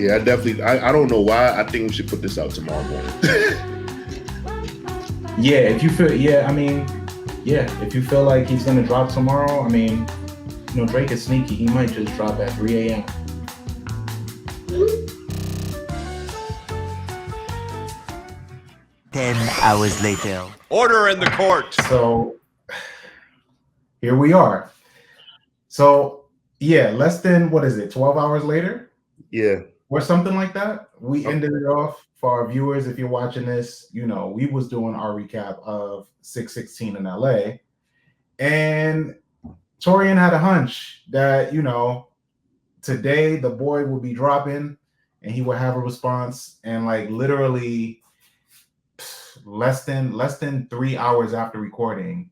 Yeah, I don't know why. I think we should put this out tomorrow morning. Yeah, if you feel, if you feel like he's gonna drop tomorrow, I mean, Drake is sneaky. He might just drop at 3 a.m. Hours later. Order in the court. So here we are. So yeah, less than 12 hours later? Yeah. Or something like that. We ended it off for our viewers. If you're watching this, we was doing our recap of 616 in LA. And Taurian had a hunch that, today the boy will be dropping and he will have a response. And like literally less than 3 hours after recording,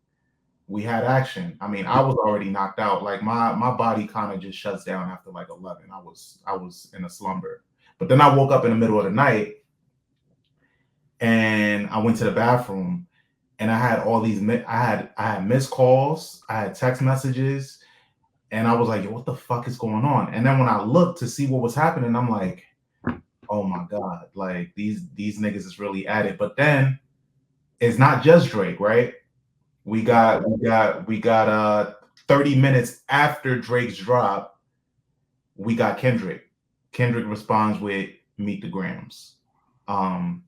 we had action. I mean, I was already knocked out. Like my body kind of just shuts down after like 11. I was in a slumber. But then I woke up in the middle of the night and I went to the bathroom and I had all these I had missed calls, I had text messages, and I was like, yo, what the fuck is going on? And then when I looked to see what was happening, I'm like, oh my God, like these niggas is really at it. But then it's not just Drake, right? We got 30 minutes after Drake's drop, we got Kendrick. Kendrick responds with Meet the Grams,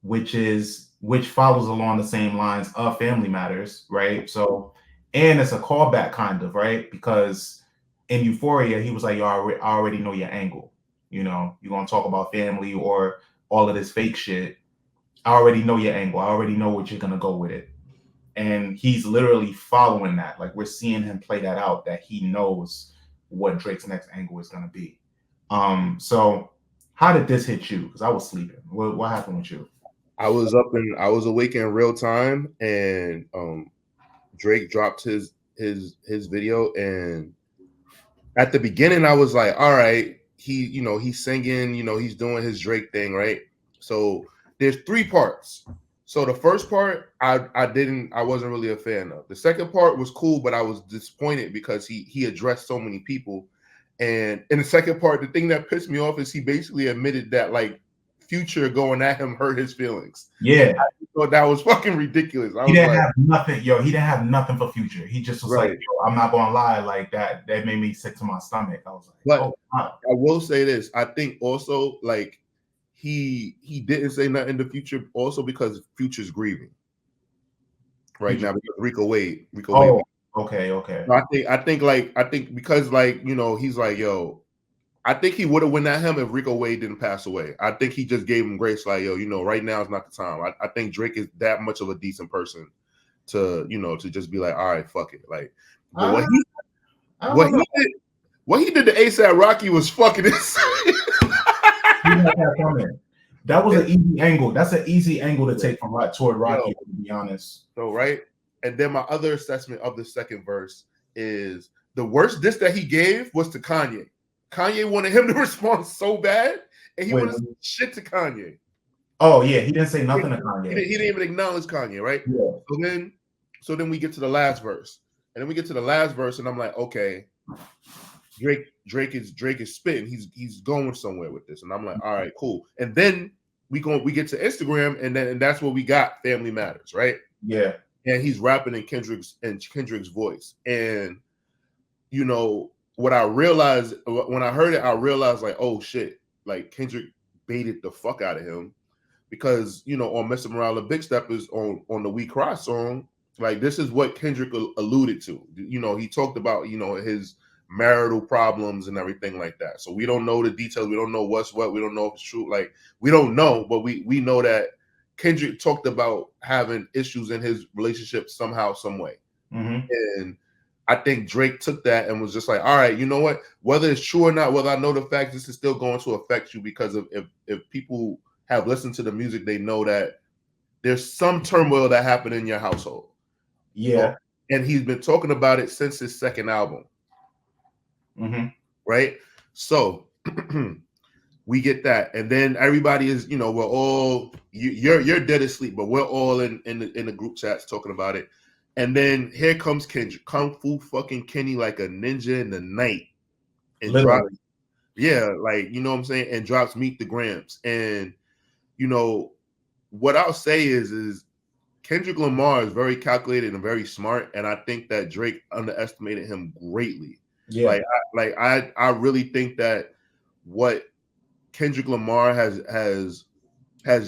which follows along the same lines of Family Matters, right? So, and it's a callback kind of, right? Because in Euphoria, he was like, yo, I already know your angle. You're going to talk about family or all of this fake shit. I already know your angle. I already know what you're going to go with it. And he's literally following that. Like we're seeing him play that out, that he knows what Drake's next angle is going to be. So how did this hit you? Because I was sleeping. What happened with you? I was awake in real time, and Drake dropped his video, and at the beginning I was like, all right, he's singing, he's doing his Drake thing, right? So there's 3 parts. So the first part I wasn't really a fan of. The second part was cool, but I was disappointed because he addressed so many people. And in the second part, the thing that pissed me off is he basically admitted that like Future going at him hurt his feelings. Yeah. I thought that was fucking ridiculous. He didn't have nothing, yo. He didn't have nothing for Future. He just was like, yo, I'm not gonna lie, like that made me sick to my stomach. I was like, but oh wow. I will say this. I think also like he didn't say nothing to Future also because Future's grieving right now because Rico Wade. Okay. So I think because like he's like, yo, I think he would have went at him if Rico Wade didn't pass away. I think he just gave him grace, like, yo, right now is not the time. I think Drake is that much of a decent person to to just be like, all right, fuck it. Like what he did to ASAP Rocky was fucking insane. That was an easy angle. That's an easy angle to take from toward Rocky, to be honest. So right. And then my other assessment of the second verse is the worst diss that he gave was to Kanye. Kanye wanted him to respond so bad, and he wanted to say shit to Kanye. Oh yeah, he didn't say nothing to Kanye. He didn't even acknowledge Kanye, right? Yeah. So then we get to the last verse, and I'm like, okay, Drake is spitting. He's going somewhere with this, and I'm like, all right, cool. And then we get to Instagram, and that's where we got Family Matters, right? Yeah. And he's rapping in Kendrick's voice. And what I realized when I heard it, I realized like, oh shit, like Kendrick baited the fuck out of him because on Mr. Morale, the Big Steppers on the We Cry song, like this is what Kendrick alluded to. He talked about his marital problems and everything like that. So we don't know the details. We don't know what's what. We don't know if it's true. Like we don't know, but we know that Kendrick talked about having issues in his relationship somehow, some way. Mm-hmm. And I think Drake took that and was just like, all right, you know what? Whether it's true or not, whether I know the facts, this is still going to affect you because if people have listened to the music, they know that there's some turmoil that happened in your household. Yeah. And he's been talking about it since his second album. Mm-hmm. Right? So we get that, and then everybody is, we're all you're dead asleep, but we're all in the group chats talking about it. And then here comes Kendrick, Kung Fu fucking Kenny like a ninja in the night, and Yeah, like, you know what I'm saying, and drops Meet the Grams. And you know what I'll say is Kendrick Lamar is very calculated and very smart, and I think that Drake underestimated him greatly. Yeah, I really think that what Kendrick Lamar has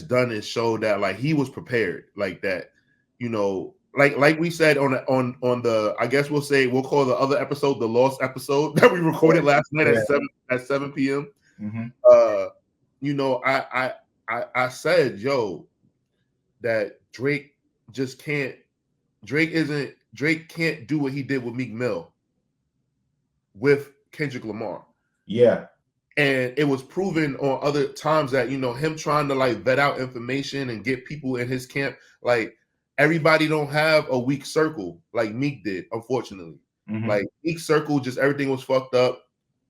done is show that like he was prepared, like that, you know, like we said on the, I guess we'll call the other episode the lost episode that we recorded last night yeah. at 7 p.m. Mm-hmm. You know, I said, yo, that Drake can't do what he did with Meek Mill with Kendrick Lamar. Yeah. And it was proven on other times that, you know, him trying to like vet out information and get people in his camp, like everybody don't have a weak circle like Meek did, unfortunately. Mm-hmm. Like Meek's circle, just everything was fucked up.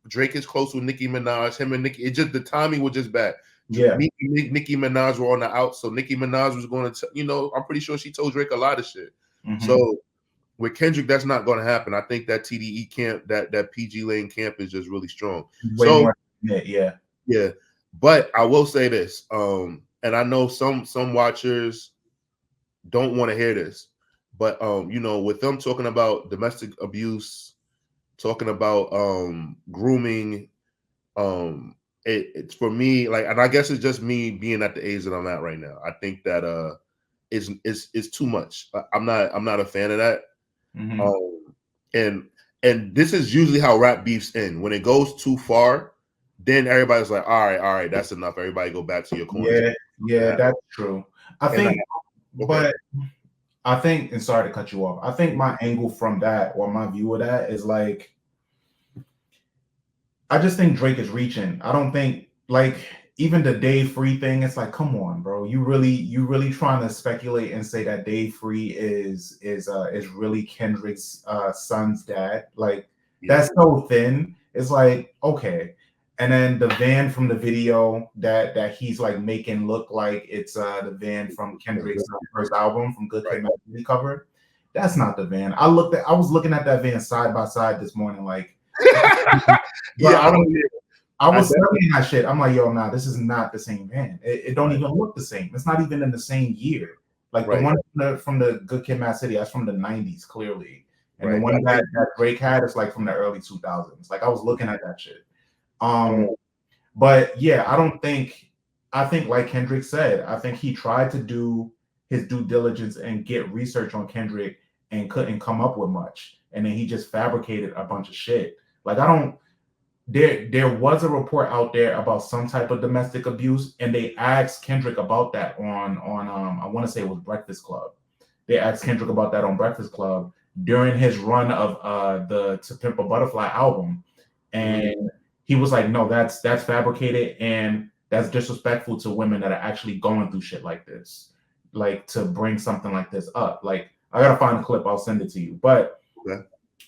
Drake is close with Nicki Minaj. Him and Nicki, it just the timing was just bad. Yeah. Nicki Minaj were on the out, so Nicki Minaj was going to, you know, I'm pretty sure she told Drake a lot of shit. Mm-hmm. So with Kendrick, that's not going to happen. I think that TDE camp, that PG Lane camp is just really strong. Way so more than it, yeah. Yeah, but I will say this, and I know some watchers don't want to hear this, but you know, with them talking about domestic abuse, talking about grooming, it's for me, like, and I guess it's just me being at the age that I'm at right now. I think that it's too much. I'm not a fan of that. Mm-hmm. And this is usually how rap beefs end. When it goes too far, then everybody's like, all right, that's enough. Everybody go back to your corner. Yeah, that's true. I think, okay. but I think, and sorry to cut you off, I think my angle from that, or my view of that, is like, I just think Drake is reaching. I don't think, like, even the Dave Free thing, it's like, come on, bro. You really trying to speculate and say that Dave Free is really Kendrick's son's dad? Like, that's so thin. It's like, okay. And then the van from the video that he's like making look like it's the van from Kendrick's first album from Good Kid, Mad City cover. That's not the van. I was looking at that van side by side this morning, like. I was studying that shit. I'm like, yo, nah, this is not the same van. It don't even look the same. It's not even in the same year. Like the one from the Good Kid, Mad City, that's from the 90s, clearly. And the one that Drake had is like from the early 2000s. Like I was looking at that shit. But yeah, I think like Kendrick said, I think he tried to do his due diligence and get research on Kendrick and couldn't come up with much. And then he just fabricated a bunch of shit. Like there was a report out there about some type of domestic abuse, and they asked Kendrick about that on I want to say it was Breakfast Club. They asked Kendrick about that on Breakfast Club during his run of the To Pimp a Butterfly album, and he was like, no, that's fabricated and that's disrespectful to women that are actually going through shit like this, like to bring something like this up. Like I gotta find a clip, I'll send it to you. But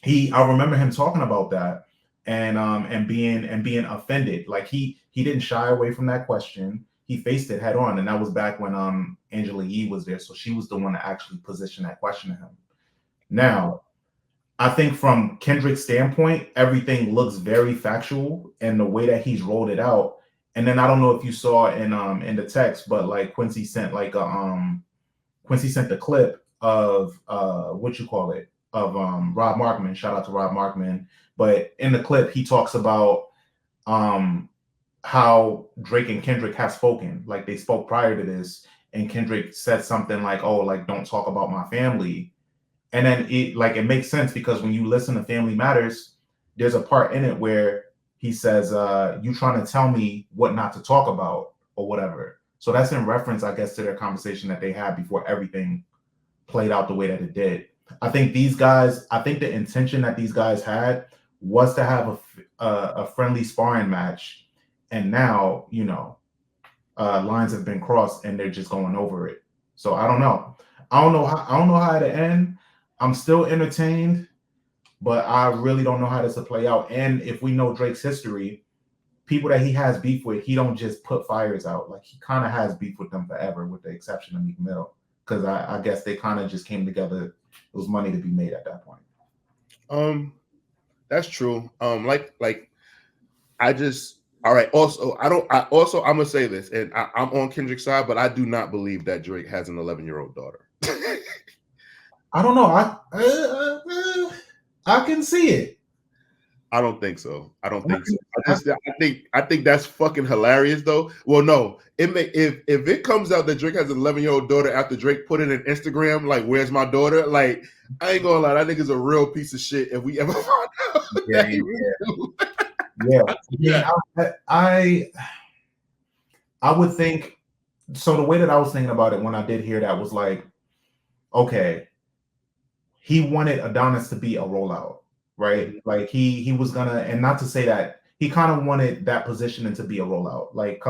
I remember him talking about that and being offended. Like he didn't shy away from that question. He faced it head on, and that was back when Angela Yee was there, so she was the one that actually positioned that question to him. Now, I think from Kendrick's standpoint, everything looks very factual, and the way that he's rolled it out. And then I don't know if you saw in the text, but like Quincy sent the clip of what you call it, of Rob Markman. Shout out to Rob Markman. But in the clip, he talks about how Drake and Kendrick have spoken. Like they spoke prior to this, and Kendrick said something like, "Oh, like don't talk about my family." And then it makes sense because when you listen to Family Matters, there's a part in it where he says, "You trying to tell me what not to talk about or whatever." So that's in reference, I guess, to their conversation that they had before everything played out the way that it did. I think the intention that these guys had was to have a friendly sparring match, and now lines have been crossed and they're just going over it. So I don't know. I don't know how to end. I'm still entertained, but I really don't know how this will play out. And if we know Drake's history, people that he has beef with, he don't just put fires out. Like he kind of has beef with them forever, with the exception of Meek Mill, because I guess they kind of just came together. It was money to be made at that point. That's true. Like I just All right. Also, I'm gonna say this, and I'm on Kendrick's side, but I do not believe that Drake has an 11-year-old daughter. I don't know. I can see it. I don't think so. I don't think so. I think that's fucking hilarious though. Well, no, it may if it comes out that Drake has an 11-year-old daughter after Drake put it in Instagram, like, where's my daughter? Like, I ain't gonna lie, that nigga's a real piece of shit if we ever find out that he really do. Yeah. I would think so. The way that I was thinking about it when I did hear that was like, okay, he wanted Adonis to be a rollout, right? Mhm. Like he was gonna, and not to say that he kind of wanted that positioning to be a rollout, like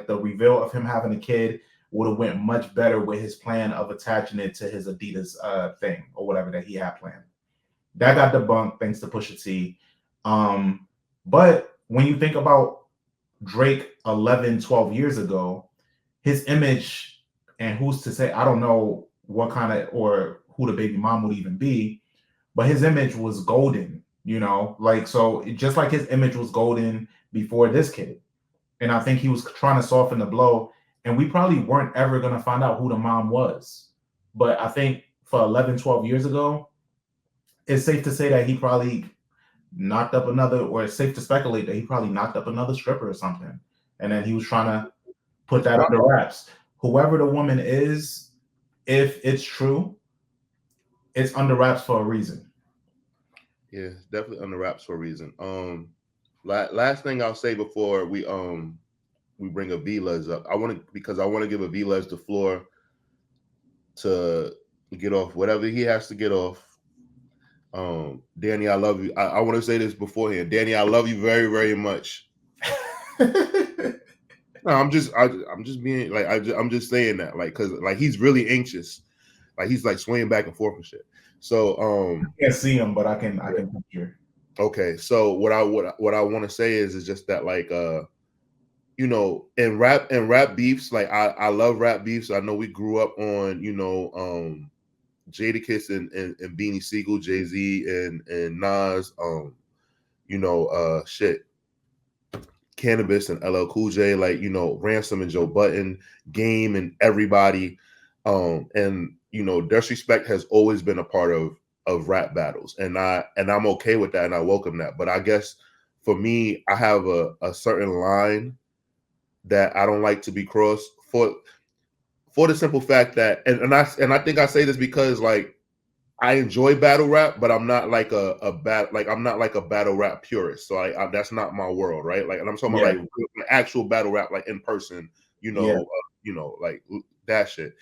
the reveal of him having a kid would have went much better with his plan of attaching it to his Adidas thing or whatever that he had planned. That got debunked thanks to Pusha T. But when you think about Drake 11, 12 years ago, his image, and who's to say, I don't know what kind of, or who the baby mom would even be, but his image was golden, like, so just like his image was golden before this kid. And I think he was trying to soften the blow, and we probably weren't ever going to find out who the mom was. But I think for 11, 12 years ago, it's safe to say that he probably knocked up another, or it's safe to speculate that he probably knocked up another stripper or something. And then he was trying to put that under wraps. Whoever the woman is, if it's true, it's under wraps for a reason. Yeah, definitely under wraps for a reason. Last thing I'll say before we bring Aviles up, I want to give Aviles the floor to get off whatever he has to get off. Danny, I love you. I want to say this beforehand. Danny, I love you very, very much. No, I'm just being like, I'm just saying that, like, because like he's really anxious, like he's like swaying back and forth and shit. So I can't see him, but I can picture. Okay, so what I want to say is just that, like, in rap beefs, like I love rap beefs. I know we grew up on Jadakiss and Beanie Siegel, Jay-Z and Nas, shit, Cannabis and LL Cool J, like, Ransom and Joe Budden, Game and everybody, and disrespect has always been a part of rap battles, and I'm okay with that, and I welcome that. But I guess for me, I have a certain line that I don't like to be crossed for the simple fact that, and I think I say this because, like, I enjoy battle rap, but I'm not like I'm not like a battle rap purist. So that's not my world, right? Like, and I'm talking about like actual battle rap, like in person, like that shit.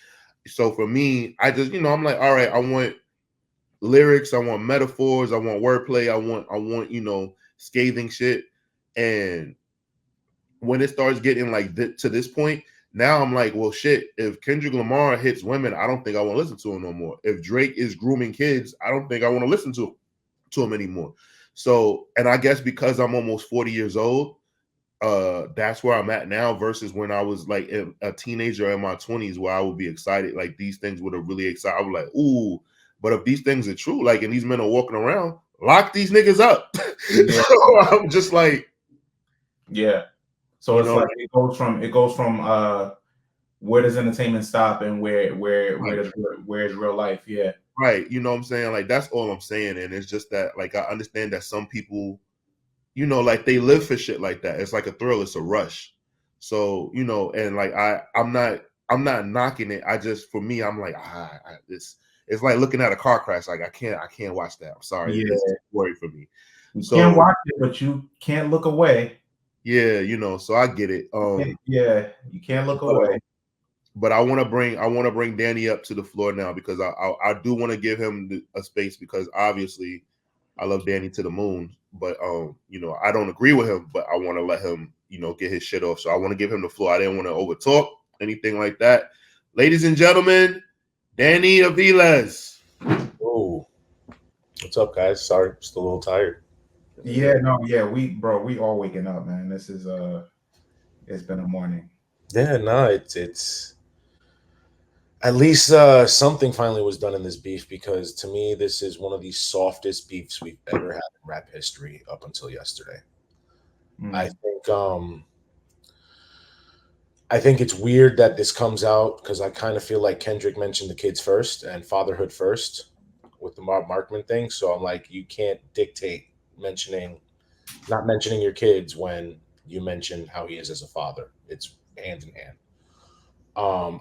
So for me, I just, I'm like, all right, I want lyrics, I want metaphors, I want wordplay, I want scathing shit. And when it starts getting like to this point, now I'm like, well, shit, if Kendrick Lamar hits women, I don't think I want to listen to him no more. If Drake is grooming kids, I don't think I want to listen to him anymore. So, and I guess because I'm almost 40 years old, that's where I'm at now versus when I was like a teenager in my 20s, where I would be excited. Like, these things would have really excited. I was like, ooh, but if these things are true, like, and these men are walking around, lock these niggas up. Yeah. So I'm just like, yeah. So it's like it goes from where does entertainment stop and where's real life? Yeah. Right. You know what I'm saying? Like, that's all I'm saying. And it's just that, like, I understand that some people, like, they live for shit like that. It's like a thrill. It's a rush. So, and like, I'm not knocking it. I just, for me, I'm like, it's like looking at a car crash. Like, I can't watch that. I'm sorry. Yeah. It's worry for me. You can't watch it, but you can't look away. Yeah. So I get it. Yeah. You can't look away. But I want to bring Danny up to the floor now, because I do want to give him a space, because obviously I love Danny to the moon, but I don't agree with him, but I want to let him get his shit off. So I want to give him the floor. I didn't want to overtalk anything like that. Ladies and gentlemen, Danny Aviles. Oh, what's up, guys? Sorry, I'm still a little tired. Yeah, no, yeah, we all waking up, man. This is it's been a morning. Yeah, no, it's at least something finally was done in this beef, because to me this is one of the softest beefs we've ever had in rap history up until yesterday. I think it's weird that this comes out because I kind of feel like Kendrick mentioned the kids first and fatherhood first with the Mark Markman thing. So I'm like, you can't dictate not mentioning your kids when you mention how he is as a father. It's hand in hand.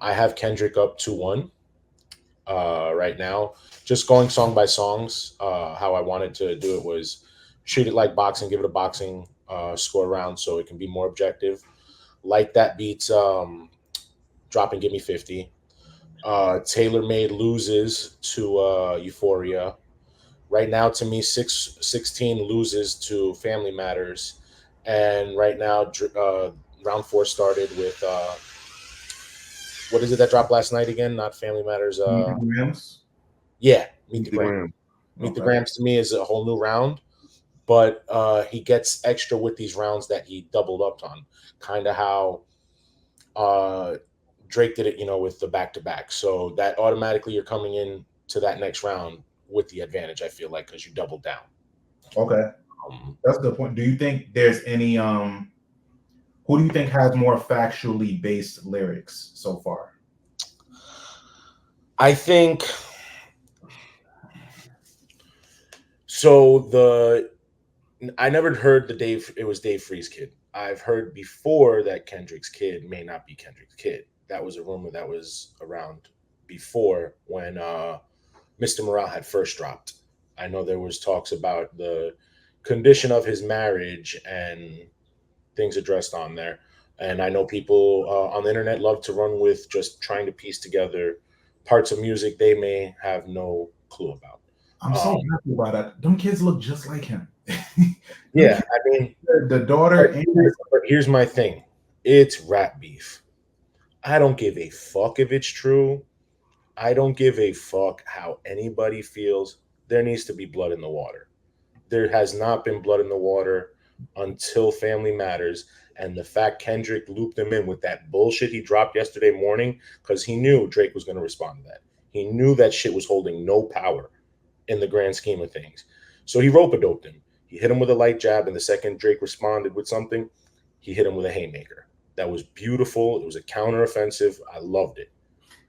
I have Kendrick up 2-1 right now. Just going song by songs. How I wanted to do it was treat it like boxing, give it a boxing score round so it can be more objective. Like that beats Drop and Give Me 50. Tailor Made loses to Euphoria. Right now, to me, 16 loses to Family Matters. And right now, round 4 started with what is it that dropped last night again? Not Family Matters. Yeah, Meet the Grams. Meet the Grams to me is a whole new round, but he gets extra with these rounds that he doubled up on. Kind of how Drake did it, with the back-to-back. So that automatically you're coming in to that next round with the advantage, I feel like, because you doubled down. Okay. That's a good point. Do you think there's any who do you think has more factually based lyrics so far? I think so. I never heard it was Dave Free's kid. I've heard before that Kendrick's kid may not be Kendrick's kid. That was a rumor that was around before when Mr. Morale had first dropped. I know there was talks about the condition of his marriage and things addressed on there. And I know people on the internet love to run with just trying to piece together parts of music they may have no clue about. I'm so happy about that. Them kids look just like him. Yeah, I mean, the daughter. But here's my thing: it's rap beef. I don't give a fuck if it's true. I don't give a fuck how anybody feels. There needs to be blood in the water. There has not been blood in the water until Family Matters. And the fact Kendrick looped him in with that bullshit he dropped yesterday morning, because he knew Drake was going to respond to that. He knew that shit was holding no power in the grand scheme of things. So he rope-a-doped him. He hit him with a light jab, and the second Drake responded with something, he hit him with a haymaker. That was beautiful. It was a counteroffensive. I loved it.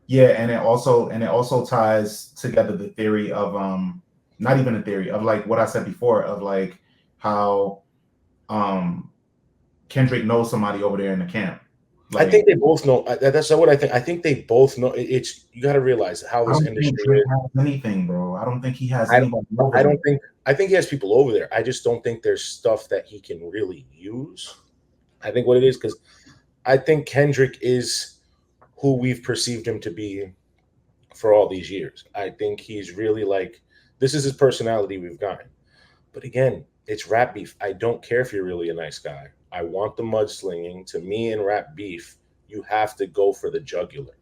Yeah, and it also ties together the theory of not even a theory of like what I said before of like how Kendrick knows somebody over there in the camp. Like, I think they both know. That's what I think. I think they both know. It's you got to realize how this industry has anything, bro. I don't think he has. I don't think. I think he has people over there. I just don't think there's stuff that he can really use. I think what it is, because I think Kendrick is who we've perceived him to be for all these years. I think he's really like, this is his personality we've gotten. But again, it's rap beef. I don't care if you're really a nice guy. I want the mudslinging. To me, in rap beef, you have to go for the jugular.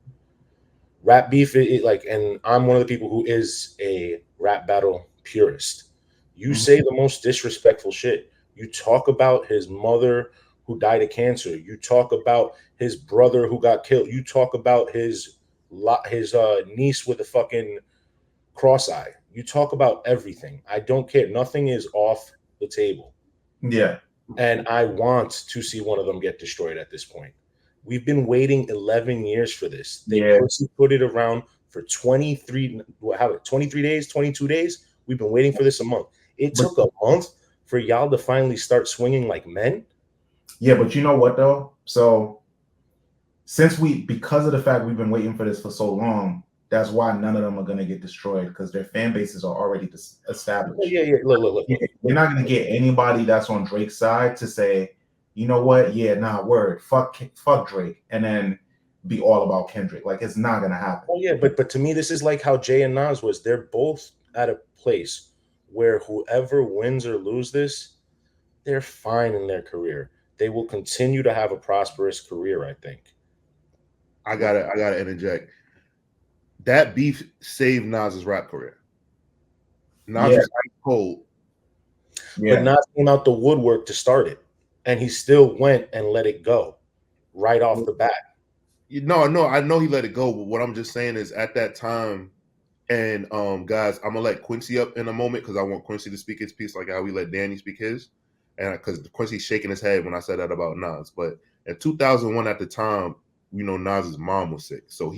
Rap beef, and I'm one of the people who is a rap battle purist. You say the most disrespectful shit. You talk about his mother who died of cancer. You talk about his brother who got killed. You talk about his niece with a fucking cross eye. You talk about everything. I don't care. Nothing is off the table. Yeah. And I want to see one of them get destroyed at this point. We've been waiting 11 years for this. They put it around for 23 days, 22 days. We've been waiting for this a month. It took a month for y'all to finally start swinging like men. Yeah, but you know what though? So because of the fact we've been waiting for this for so long, that's why none of them are going to get destroyed, because their fan bases are already established. Yeah. Look. You're not going to get anybody that's on Drake's side to say, you know what? Yeah, word. Fuck Drake, and then be all about Kendrick. Like, it's not going to happen. Oh yeah, but to me, this is like how Jay and Nas was. They're both at a place where whoever wins or loses this, they're fine in their career. They will continue to have a prosperous career, I think. I gotta interject. That beef saved Nas's rap career. Nas was cold. Yeah. But Nas came out the woodwork to start it, and he still went and let it go right off the bat. No, I know he let it go, but what I'm just saying is at that time, and guys, I'm gonna let Quincy up in a moment because I want Quincy to speak his piece like how we let Danny speak his. and because Quincy's shaking his head when I said that about Nas. But in 2001, at the time, Nas's mom was sick, so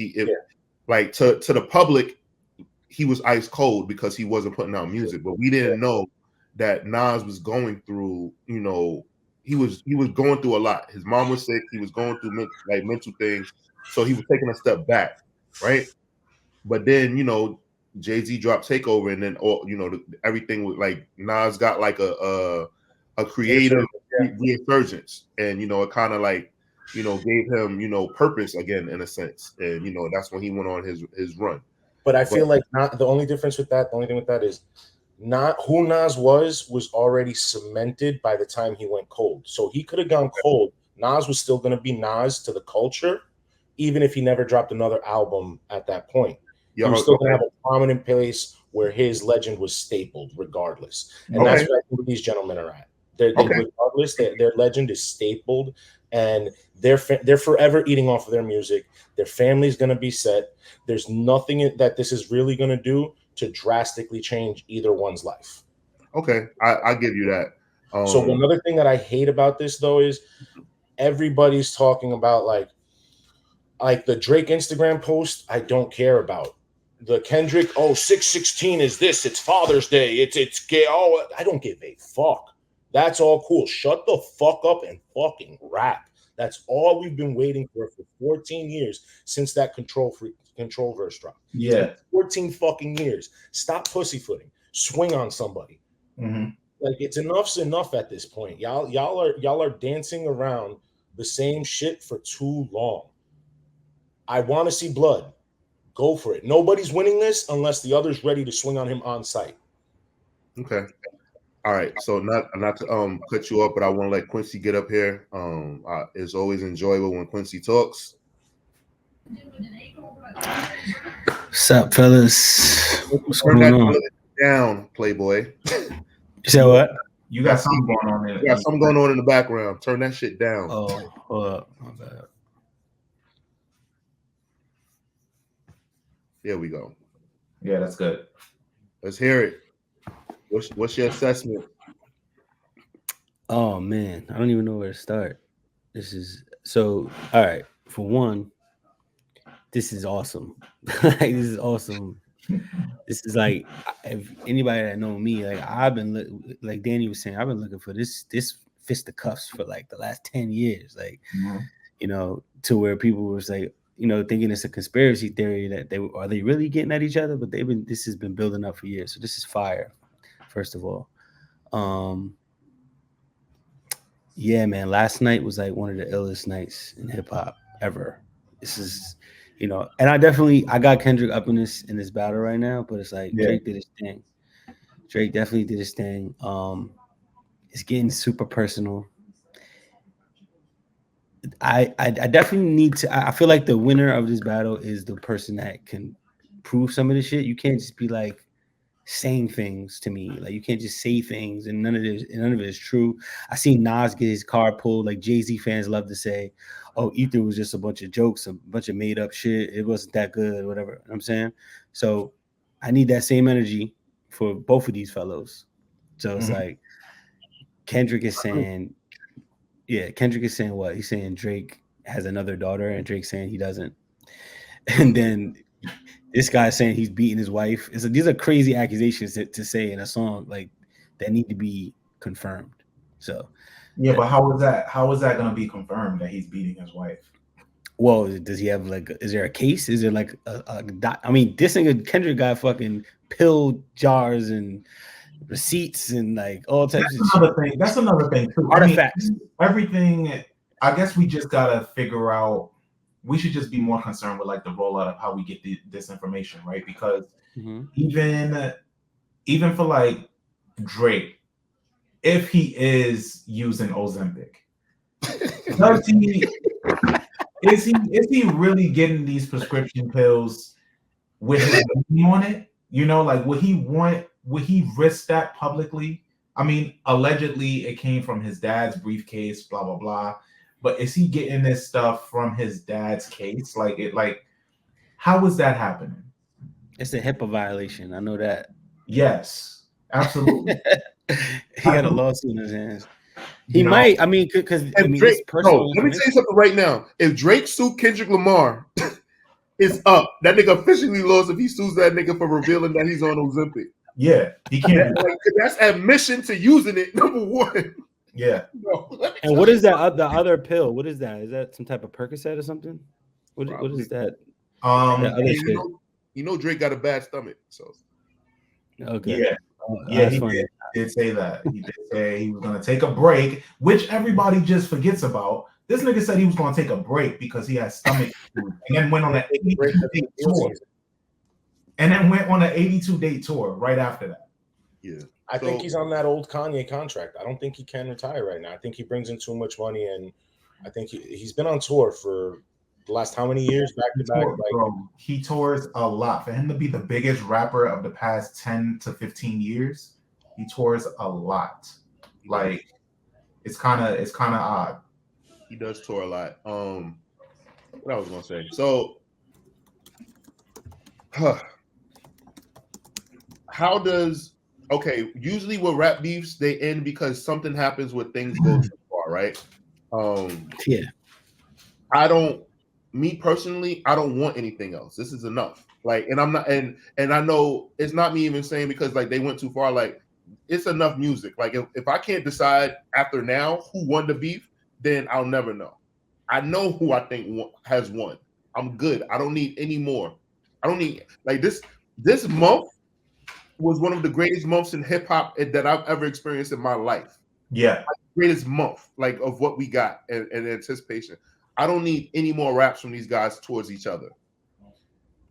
like to the public, he was ice cold because he wasn't putting out music. But we didn't know that Nas was going through, he was going through a lot. His mom was sick. He was going through mental things, so he was taking a step back, right? But then Jay-Z dropped Takeover, and then everything was like Nas got like a creative resurgence, and it kind of like gave him purpose again in a sense, and that's when he went on his run. But I feel like the only thing with that is not who Nas was already cemented by the time he went cold. So he could have gone cold. Nas was still going to be Nas to the culture, even if he never dropped another album at that point. He was still going to have a prominent place where his legend was stapled regardless. And that's where I think these gentlemen are at. Regardless, their legend is stapled, and they're forever eating off of their music. Their family's going to be set. There's nothing that this is really going to do to drastically change either one's life. Okay, I give you that. So another thing that I hate about this though is everybody's talking about like the Drake Instagram post. I don't care about the Kendrick. 6/16 is this? It's Father's Day. It's gay. I don't give a fuck. That's all cool. Shut the fuck up and fucking rap. That's all we've been waiting for 14 years since that control verse drop. Yeah, 14 fucking years. Stop pussyfooting. Swing on somebody. Mm-hmm. Like enough's enough at this point. Y'all are dancing around the same shit for too long. I want to see blood. Go for it. Nobody's winning this unless the other's ready to swing on him on site. Okay. All right. So not to cut you up, but I want to let Quincy get up here. It's always enjoyable when Quincy talks. What's up, fellas? What's Turn going that on? down, Playboy. You said what? You got something going on there. You got something going on in the background. Turn that shit down. Oh, hold up. My bad. There we go. Yeah, that's good. Let's hear it. What's your assessment? Oh man, I don't even know where to start. This is so. All right, for one, this is awesome. Like, this is awesome. This is like, if anybody that know me, like I've been like Danny was saying, I've been looking for this fisticuffs for like the last 10 years. Like, to where people was like, thinking it's a conspiracy theory that they really getting at each other, but this has been building up for years. So this is fire. First of all, yeah, man. Last night was like one of the illest nights in hip hop ever. This is, and I got Kendrick up in this battle right now, but it's like Drake did his thing. Drake definitely did his thing. It's getting super personal. I definitely need to. I feel like the winner of this battle is the person that can prove some of this shit. You can't just be like saying things to me. Like, you can't just say things and none of it is true. I seen Nas get his car pulled. Like, Jay-Z fans love to say, oh, Ether was just a bunch of jokes, a bunch of made up shit. It wasn't that good, whatever. You know what I'm saying? So I need that same energy for both of these fellows. So it's like Kendrick is saying what? He's saying Drake has another daughter and Drake's saying he doesn't. And then this guy's saying he's beating his wife. These are crazy accusations to say in a song like that need to be confirmed. So yeah, but how is that going to be confirmed that he's beating his wife? Well, does he have is there a case? Is there like I mean, this nigga Kendrick got fucking pill jars and receipts and like all types of shit. That's another thing too. Artifacts. Everything. I guess we just gotta figure out. We should just be more concerned with like the rollout of how we get this information, right? Because even for like Drake, if he is using Ozempic, is he really getting these prescription pills with his name on it? Like would he risk that publicly? I mean, allegedly it came from his dad's briefcase, blah blah blah. But is he getting this stuff from his dad's case? How is that happening? It's a HIPAA violation. I know that. Yes, absolutely. He got a lawsuit in his hands. He might. I mean, because Drake, it's personal. let me tell you something right now. If Drake sued Kendrick Lamar, it's up. That nigga officially lost if he sues that nigga for revealing that he's on Ozempic. Yeah, he can't. That's admission to using it. Number one. Yeah. And what is that? The other pill? What is that? Is that some type of Percocet or something? What is that? That other shit? You know, Drake got a bad stomach, so. Okay. Yeah. He did say that. He did say he was going to take a break, which everybody just forgets about. This nigga said he was going to take a break because he had stomach issues, and then went on an 82-day tour. And then went on an 82-day tour right after that. Yeah. I think he's on that old Kanye contract. I don't think he can retire right now. I think he brings in too much money, and I think he's been on tour for the last how many years back to back. He tours a lot. For him to be the biggest rapper of the past 10 to 15 years, he tours a lot. Like it's kind of odd. He does tour a lot. What I was gonna say. So, how does usually with rap beefs they end because something happens where things go too far, right? Yeah. Me personally, I don't want anything else. This is enough. Like, and I'm not, and I know it's not me even saying because like they went too far. Like, it's enough music. Like, if I can't decide after now who won the beef, then I'll never know. I know who I think has won. I'm good. I don't need any more. I don't need like this month was one of the greatest months in hip hop that I've ever experienced in my life. Yeah, like, greatest month like of what we got and anticipation. I don't need any more raps from these guys towards each other.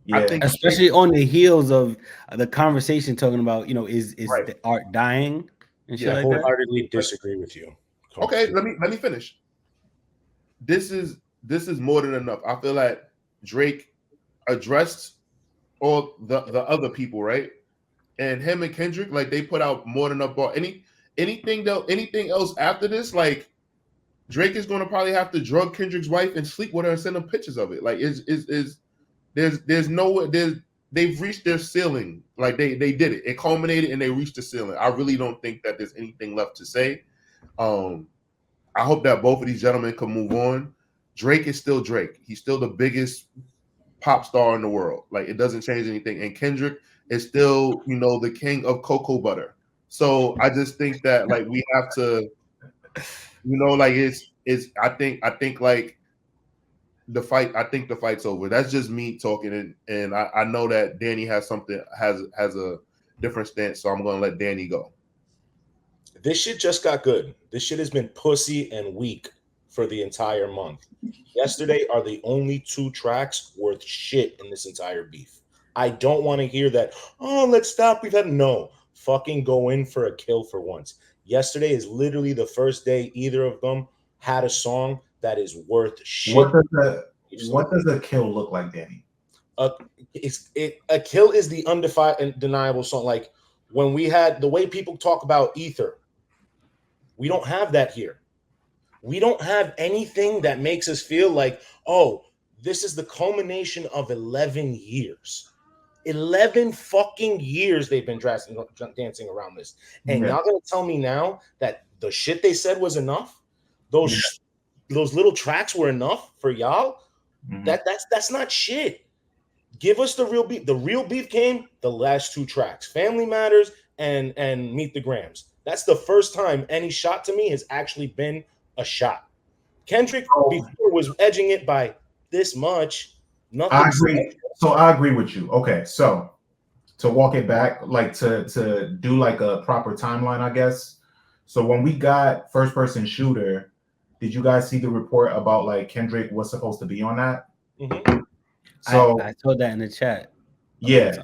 Yeah, I think especially on the heels of the conversation talking about is right. The art dying and shit I like wholeheartedly disagree with you. Okay, let me finish. This is more than enough. I feel like Drake addressed all the other people, right? And him and Kendrick, like they put out more than enough ball. Anything else after this, like Drake is going to probably have to drug Kendrick's wife and sleep with her and send them pictures of it. Like they've reached their ceiling. Like they did it. It culminated and they reached the ceiling. I really don't think that there's anything left to say. I hope that both of these gentlemen can move on. Drake is still Drake. He's still the biggest pop star in the world. Like it doesn't change anything. And Kendrick is still, the king of cocoa butter. So I just think that like we have to, like it's I think like the fight. I think the fight's over. That's just me talking, and I know that Danny has a different stance. So I'm gonna let Danny go. This shit just got good. This shit has been pussy and weak for the entire month. Yesterday are the only 2 tracks worth shit in this entire beef. I don't want to hear that, let's stop. We've had no. Fucking go in for a kill for once. Yesterday is literally the first day either of them had a song that is worth shit. What does a kill look like, Danny? A kill is the undeniable song. Like when we had the way people talk about Ether, we don't have that here. We don't have anything that makes us feel like, this is the culmination of 11 years. 11 fucking years they've been dancing around this. And y'all gonna tell me now that the shit they said was enough? Those little tracks were enough for y'all? Mm-hmm. That's not shit. Give us the real beef. The real beef came the last 2 tracks. Family Matters and Meet the Grams. That's the first time any shot to me has actually been a shot. Kendrick before was edging it by this much. Nothing. I agree. So I agree with you. Okay, so to walk it back, like to do like a proper timeline, I guess. So when we got First Person Shooter, did you guys see the report about like Kendrick was supposed to be on that? Mm-hmm. So I told that in the chat. Yeah.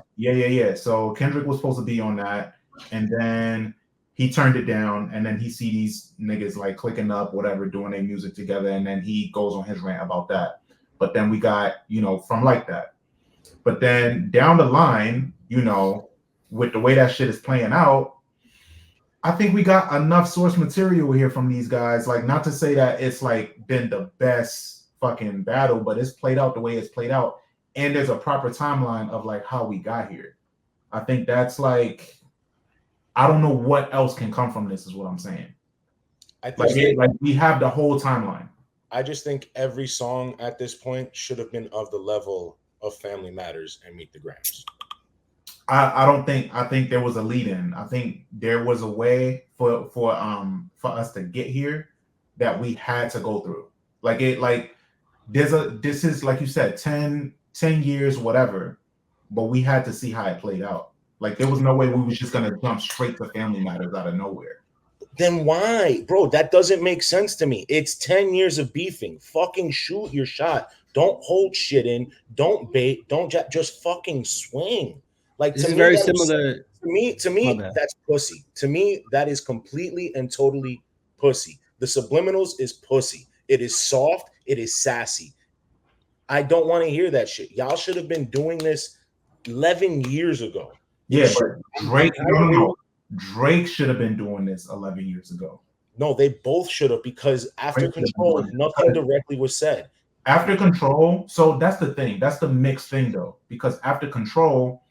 So Kendrick was supposed to be on that, and then he turned it down, and then he see these niggas like clicking up, whatever, doing their music together, and then he goes on his rant about that. But then we got, from like that. But then down the line, with the way that shit is playing out, I think we got enough source material here from these guys. Like, not to say that it's like been the best fucking battle, but it's played out the way it's played out. And there's a proper timeline of like how we got here. I think that's like, I don't know what else can come from this, is what I'm saying. Like we have the whole timeline. I just think every song at this point should have been of the level of Family Matters and Meet the Grams. I don't think. I think there was a lead in. I think there was a way for us to get here that we had to go through. This is like you said, 10 years, whatever, but we had to see how it played out. Like there was no way we was just gonna jump straight to Family Matters out of nowhere. Then why? Bro, that doesn't make sense to me. It's 10 years of beefing. Fucking shoot your shot. Don't hold shit in. Don't bait. Don't just fucking swing. Like this is very similar. To me, that's pussy. To me, that is completely and totally pussy. The subliminals is pussy. It is soft. It is sassy. I don't want to hear that shit. Y'all should have been doing this 11 years ago. Yeah, but Drake should have been doing this 11 years ago. No, they both should have, because after Control, nothing directly was said. After Control, so that's the thing. That's the mixed thing, though, because after Control,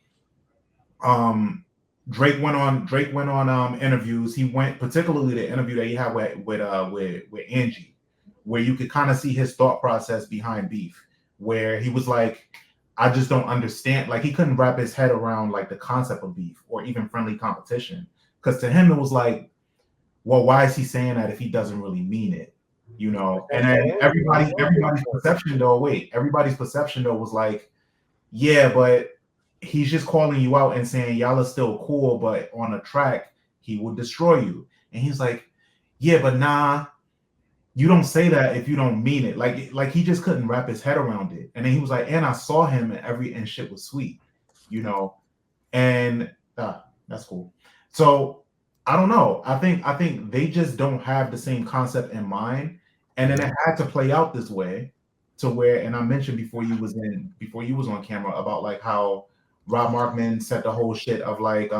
Drake went on interviews. He went, particularly the interview that he had with Angie, where you could kind of see his thought process behind beef, where he was like, I just don't understand. Like he couldn't wrap his head around like the concept of beef or even friendly competition. Because to him, it was like, well, why is he saying that if he doesn't really mean it? You know? And then everybody's perception though was like, yeah, but he's just calling you out and saying y'all are still cool, but on a track, he will destroy you. And he's like, yeah, but nah, you don't say that if you don't mean it. Like he just couldn't wrap his head around it. And then he was like, and I saw him and shit was sweet, you know? And that's cool. So I don't know. I think they just don't have the same concept in mind. And then it had to play out this way to where, and I mentioned before you was on camera about like how Rob Markman said the whole shit of like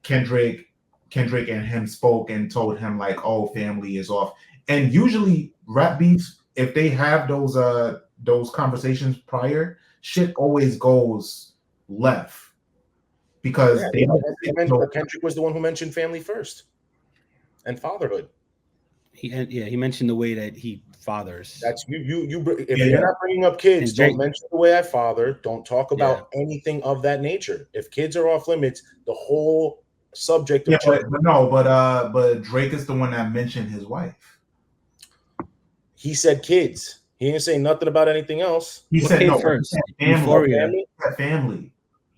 Kendrick and him spoke and told him like, oh, family is off. And usually rap beefs, if they have those conversations prior, shit always goes left. Because Kendrick was the one who mentioned family first and fatherhood. He mentioned the way that he fathers. That's you. If you're not bringing up kids, don't mention the way I father. Don't talk about anything of that nature. If kids are off limits, the whole subject of but Drake is the one that mentioned his wife. He said kids. He didn't say nothing about anything else. He said no first. Family.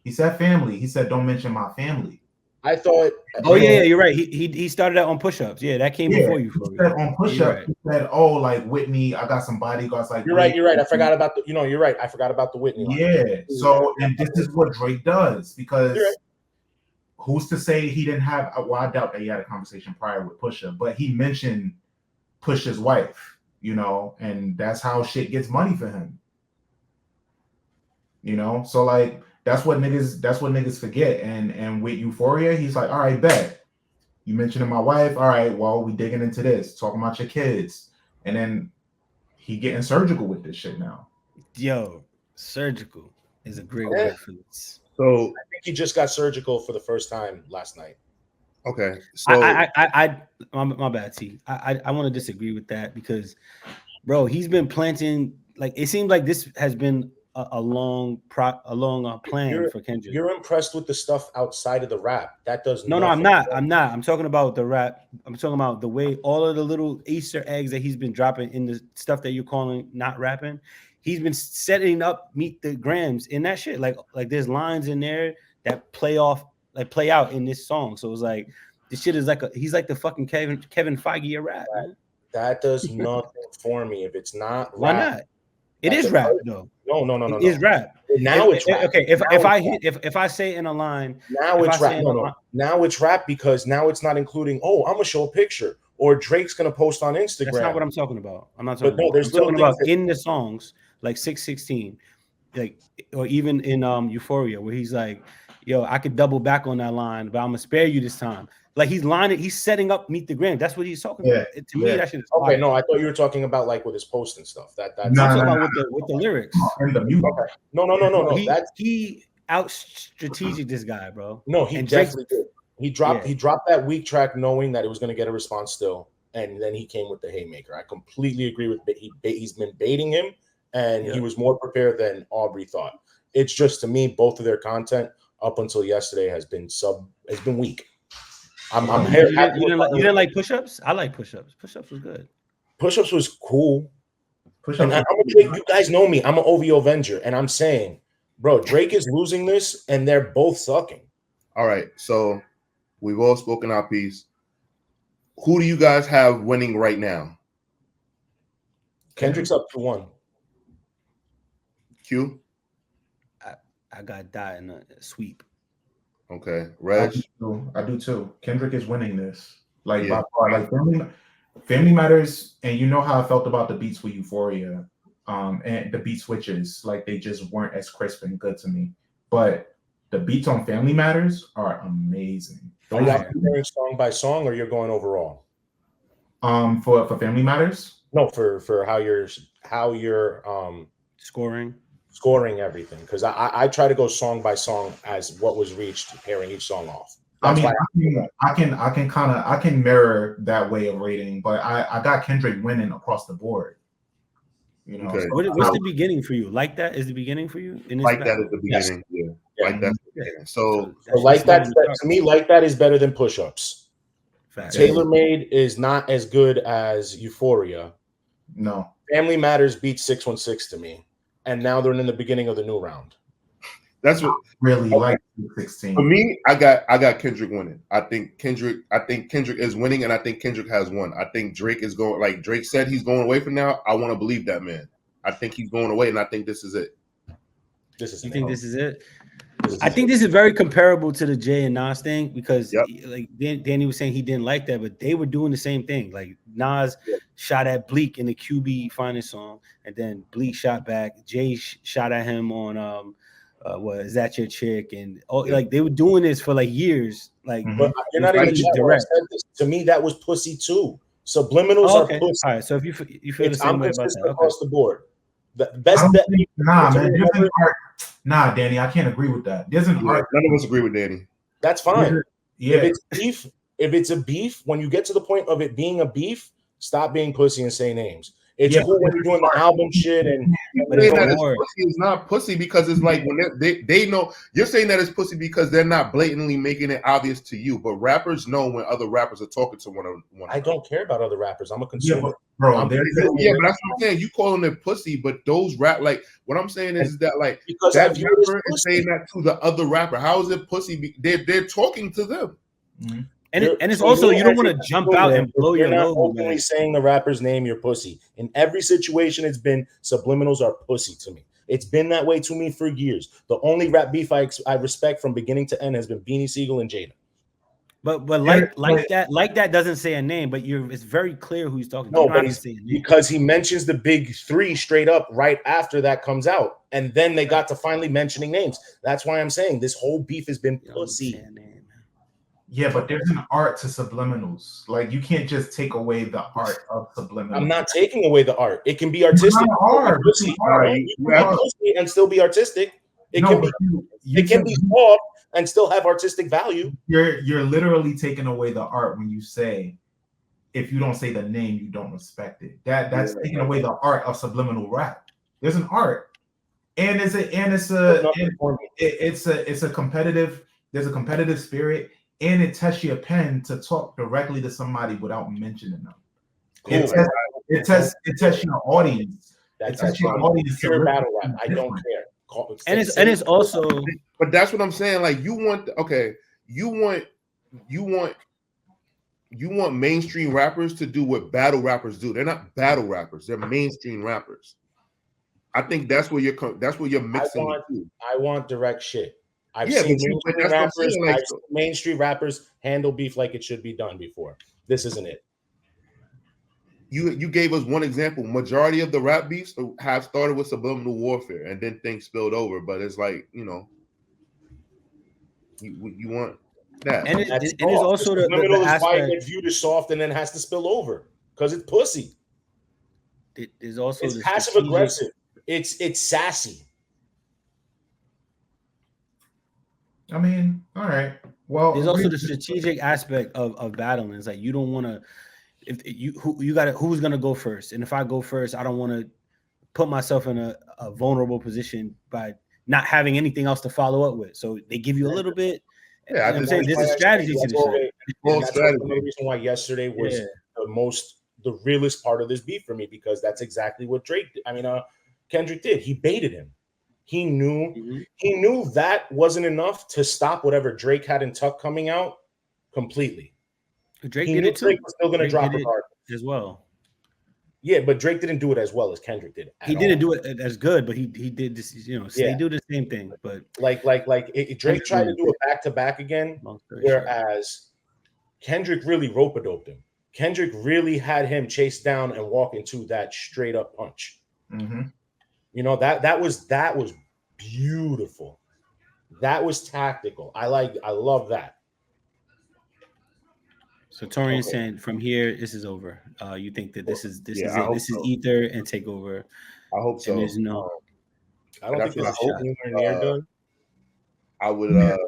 He said family. He said don't mention my family. I thought. Oh yeah, you're right. He started out on push-ups. Yeah, that came before you. He said on push-up. Right. He said, "Oh, like Whitney, I got some bodyguards." Like you're right. I forgot about the. You're right. I forgot about the Whitney line. Yeah. So and this is what Drake does because who's to say he didn't have? Well, I doubt that he had a conversation prior with Pusha, but he mentioned Pusha's wife. You know, and that's how shit gets money for him. You know, so like. That's what niggas forget. And with Euphoria, he's like, all right, bet. You mentioned my wife. All right, well, we digging into this, talking about your kids. And then he getting surgical with this shit now. Yo, surgical is a great word for this. So I think he just got surgical for the first time last night. Okay. So my bad, T. I want to disagree with that because, bro, he's been planting, like, it seems like this has been a long plan for Kendrick. You're impressed with the stuff outside of the rap. That does no, I'm not. I'm talking about the rap. I'm talking about the way all of the little Easter eggs that he's been dropping in the stuff that you're calling not rapping. He's been setting up Meet the Grams in that shit. Like there's lines in there that play out in this song. So it's like this shit is like he's like the fucking Kevin Feige of rap. That does nothing for me if it's not. Why rap. not? It is rap though. No. It is rap. Now it's rap. Okay, if I say in a line, now it's rap. Now it's rap because now it's not including. Oh, I'm gonna show a picture, or Drake's gonna post on Instagram. That's not what I'm talking about. I'm not talking about. I'm talking about in the songs like 616, like or even in Euphoria where he's like, "Yo, I could double back on that line, but I'm gonna spare you this time." Like he's setting up Meet the Gram. That's what he's talking about. To me, that shit is okay. No, I thought you were talking about like with his post and stuff. That's I'm talking about with the lyrics. And the music. Okay. No. He out strategic this guy, bro. No, he definitely did. He dropped that weak track knowing that it was going to get a response still. and then he came with the haymaker. I completely agree with he's been baiting him, and he was more prepared than Aubrey thought. It's just, to me, both of their content up until yesterday has been weak. I'm here. You didn't like push-ups? I like push-ups. Push-ups was good. Push-ups was cool. You guys know me. I'm an OVO Avenger, and I'm saying, bro, Drake is losing this, and they're both sucking. All right, so we've all spoken our piece. Who do you guys have winning right now? Kendrick's up to 1. Q? I got that in a sweep. Okay, Regg? I do too. Kendrick is winning this. Like, by far. Like, Family Matters, and you know how I felt about the beats with Euphoria, and the beat switches, like they just weren't as crisp and good to me. But the beats on Family Matters are amazing. Are you comparing song by song, or you're going overall? For Family Matters? No, for how you're scoring everything, because I try to go song by song as what was reached, pairing each song off. That's I can mirror that way of rating, but I got Kendrick winning across the board. You know, okay. What's the beginning for you? Like that is the beginning for you? Like that is the beginning. Yes. Yeah. Like that's the beginning. So like that to me, like that is better than push-ups. Tailor Made is not as good as Euphoria. No. Family Matters beats 616 to me, and now they're in the beginning of the new round. That's what really like 16. For me. I got Kendrick winning. I think Kendrick is winning, and I think Kendrick has won. I think Drake is going, like Drake said, he's going away from now. I want to believe that, man. I think he's going away, and I think this is it. This is it? I think this is very comparable to the Jay and Nas thing, because like Danny was saying he didn't like that, but they were doing the same thing. Like Nas shot at Bleak in the QB Finest song, and then Bleak shot back. Jay shot at him on what is that your chick? And like they were doing this for like years. Like, but you're not even direct. To me, that was pussy too. Subliminals are pussy. All right, so if you feel the same way about that, across the board. The best bet. Nah, Danny, I can't agree with that. There's an art. None of us agree with Danny. That's fine. Yeah. If it's a beef, when you get to the point of it being a beef, stop being pussy and say names. It's cool when you're doing the album shit, and saying that pussy is not pussy because it's like when they know you're saying that it's pussy because they're not blatantly making it obvious to you, but rappers know when other rappers are talking to one another. I don't care about other rappers. I'm a consumer. Bro, but that's what I'm saying. You calling it pussy, but those like what I'm saying is that like because that rapper is saying that to the other rapper. How is it pussy? They're talking to them. Mm-hmm. And it's also you don't want to jump out and blow your load. You're openly saying the rapper's name, you're pussy. In every situation, it's been subliminals are pussy to me. It's been that way to me for years. The only rap beef I respect from beginning to end has been Beanie Siegel and Jada. But like that doesn't say a name, but it's very clear who he's talking to. No, but because he mentions the big three straight up right after that comes out, and then they got to finally mentioning names. That's why I'm saying this whole beef has been pussy. Yeah, but there's an art to subliminals. Like you can't just take away the art of subliminals. I'm not taking away the art. It can be artistic. And still be artistic. It can be soft and still have artistic value. You're literally taking away the art when you say, if you don't say the name, you don't respect it. That's taking away the art of subliminal rap. There's an art, and it's a competitive. There's a competitive spirit. And it tests your pen to talk directly to somebody without mentioning them. Cool. It tests your audience. It tests your audience. Pure battle rap. I don't care. And it's also. But that's what I'm saying. Like you want mainstream rappers to do what battle rappers do. They're not battle rappers. They're mainstream rappers. I think that's where you're mixing. I want direct shit. I've seen mainstream rappers handle beef like it should be done before. This isn't it. You gave us one example. Majority of the rap beefs have started with subliminal warfare, and then things spilled over. But it's like you want that. And it's also the aspect. Why it gets viewed as soft and then has to spill over because it's pussy. It's also passive aggressive. It's sassy. I mean, all right. Well, there's also the strategic aspect of battling. It's like you don't want to. if who's gonna go first? And if I go first, I don't want to put myself in a vulnerable position by not having anything else to follow up with. So they give you a little bit. Yeah, I'm saying there's a strategy to this shit. That's another reason why yesterday was the realest part of this beef for me, because that's exactly what Kendrick did. He baited him. He knew that wasn't enough to stop whatever Drake had in tuck coming out completely. Drake did it too. Drake was still going to drop regardless as well. Yeah, but Drake didn't do it as well as Kendrick did. He didn't do it as good, but he did this. They do the same thing. But Drake tried to do it back to back again, whereas Kendrick really rope-a-doped him. Kendrick really had him chase down and walk into that straight up punch. Mm-hmm. That was beautiful. That was tactical. I love that. So Taurian saying from here, this is over. You think that this is it? This is ether and take over. I hope so. And there's no. I don't think there's a shot. Near done. I would.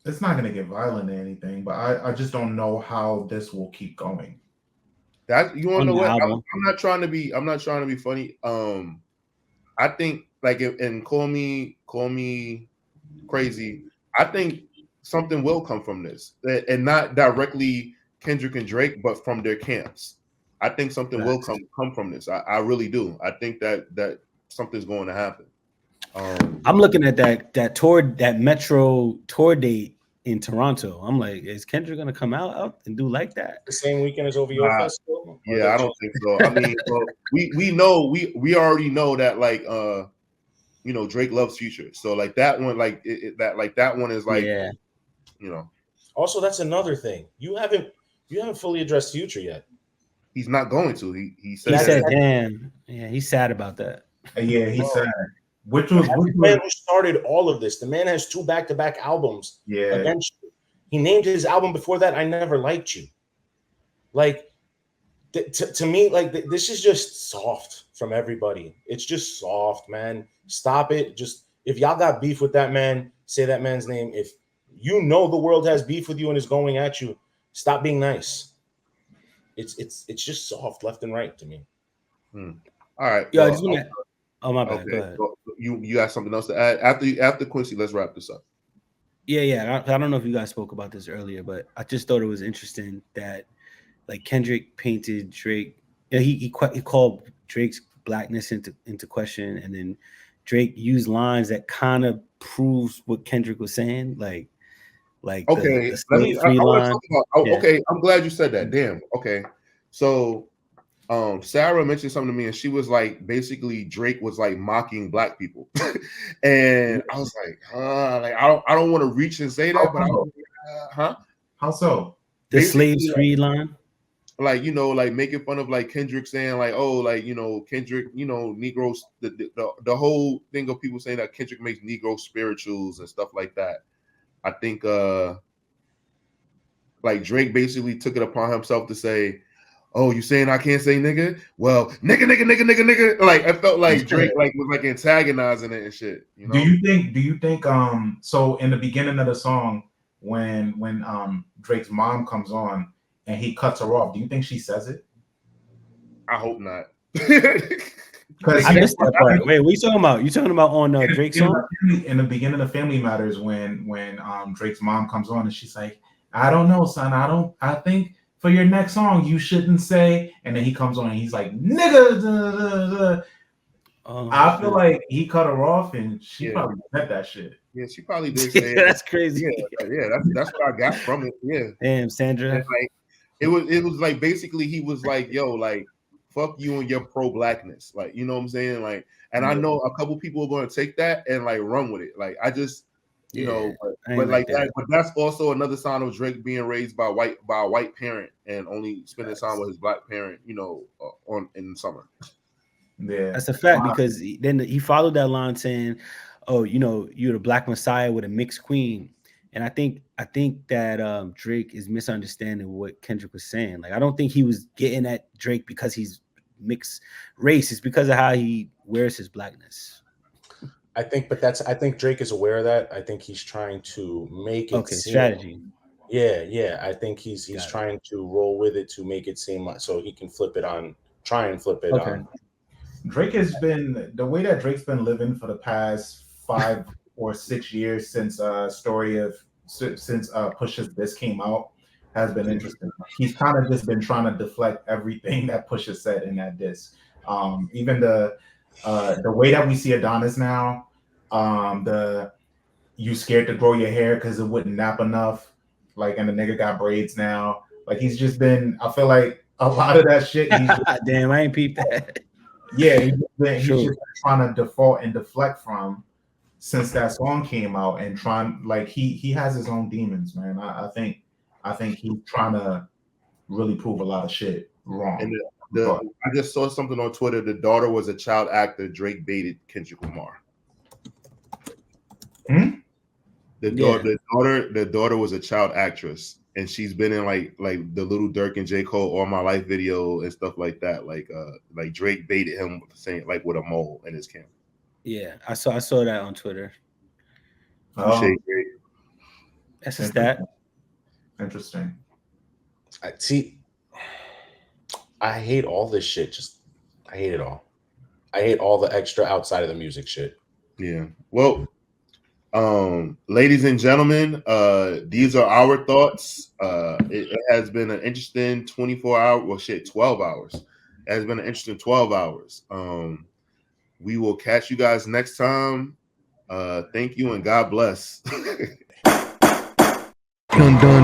It's not going to get violent or anything, but I just don't know how this will keep going. That you want to know what? I'm not trying to be funny. I think and call me crazy. I think something will come from this, and not directly Kendrick and Drake, but from their camps. I think something will come from this. I really do. I think that something's going to happen. I'm looking at that Metro tour date in Toronto. I'm like, is Kendrick gonna come out and do like that the same weekend as OVO Festival? Yeah, I don't think so. I mean, we already know that Drake loves Future, so that one that one is Also, that's another thing. You haven't fully addressed Future yet. He's not going to. He said damn. Yeah, he's sad about that. Yeah, he's sad. Which was the man who started all of this. The man has 2 back-to-back albums. Yeah. Against you. He named his album before that, I Never Liked You. To me, this is just soft from everybody. It's just soft, man. Stop it. Just, if y'all got beef with that man, say that man's name. If you know the world has beef with you and is going at you, stop being nice. It's just soft left and right to me. All right. Yo, I just want to. Oh, my bad. Okay. Go ahead. So you got something else to add after Quincy? Let's wrap this up. Yeah. I don't know if you guys spoke about this earlier, but I just thought it was interesting that Kendrick painted Drake. He called Drake's blackness into question, and then Drake used lines that kind of proves what Kendrick was saying, okay. Okay, I'm glad you said that. Damn. Okay, so. Sarah mentioned something to me, and she was like, basically, Drake was mocking black people, and I was like, I don't want to reach and say that, but How so? The slaves free line, making fun of Kendrick saying Kendrick, Negroes, the whole thing of people saying that Kendrick makes Negro spirituals and stuff like that. I think Drake basically took it upon himself to say, oh, you saying I can't say nigga? Well, nigga. I felt like Drake was antagonizing it and shit. Do you think so in the beginning of the song when Drake's mom comes on and he cuts her off, do you think she says it? I hope not. Because I missed that part. Wait, what are you talking about? You talking about on Drake's song? In the beginning of Family Matters, when Drake's mom comes on and she's like, I don't know, son. I think for your next song, you shouldn't say, and then he comes on and he's like, nigga. I feel like he cut her off and she probably said that shit. Yeah, she probably did say that's crazy. Yeah, that's what I got from it. Yeah. Damn, Sandra. And it was basically he was like, yo, fuck you and your pro-blackness. You know what I'm saying? And I know a couple people are gonna take that and run with it. I just but that's also another sign of Drake being raised by a white parent and only spending time with his black parent, in the summer. Yeah, that's a fact because then he followed that line saying, "Oh, you're the black messiah with a mixed queen," and I think that Drake is misunderstanding what Kendrick was saying. I don't think he was getting at Drake because he's mixed race. It's because of how he wears his blackness. I think Drake is aware of that. I think he's trying to make it strategy. Yeah. I think he's Got it. trying to roll with it to make it seem like so he can try and flip it Okay. on. Drake has been the way that Drake's been living for the past 5 or 6 years since Push's This came out has been interesting. He's kind of just been trying to deflect everything that Pusha said in that diss. Even the way that we see Adonis now, the you scared to grow your hair because it wouldn't nap enough, like, and the nigga got braids now. Like, he's just been, I feel like a lot of that shit. He's just, Damn, I ain't peeped that. yeah, he's just True. trying to default and deflect from since that song came out, and trying, like, he has his own demons, man. I think he's trying to really prove a lot of shit wrong. And I just saw something on Twitter. The daughter was a child actor. Drake baited Kendrick Lamar. The daughter was a child actress, and she's been in like the Little Durk and J. Cole All My Life video and stuff like that. Like Drake baited him saying like with a mole in his camera. Yeah, I saw that on Twitter. Oh, that's a stat. Interesting. I hate all this shit. I hate it all. I hate all the extra outside of the music shit. Yeah. Well, ladies and gentlemen, these are our thoughts. It has been an interesting 24 hours. Well, 12 hours. It has been an interesting 12 hours. We will catch you guys next time. Thank you and God bless. Dun, dun.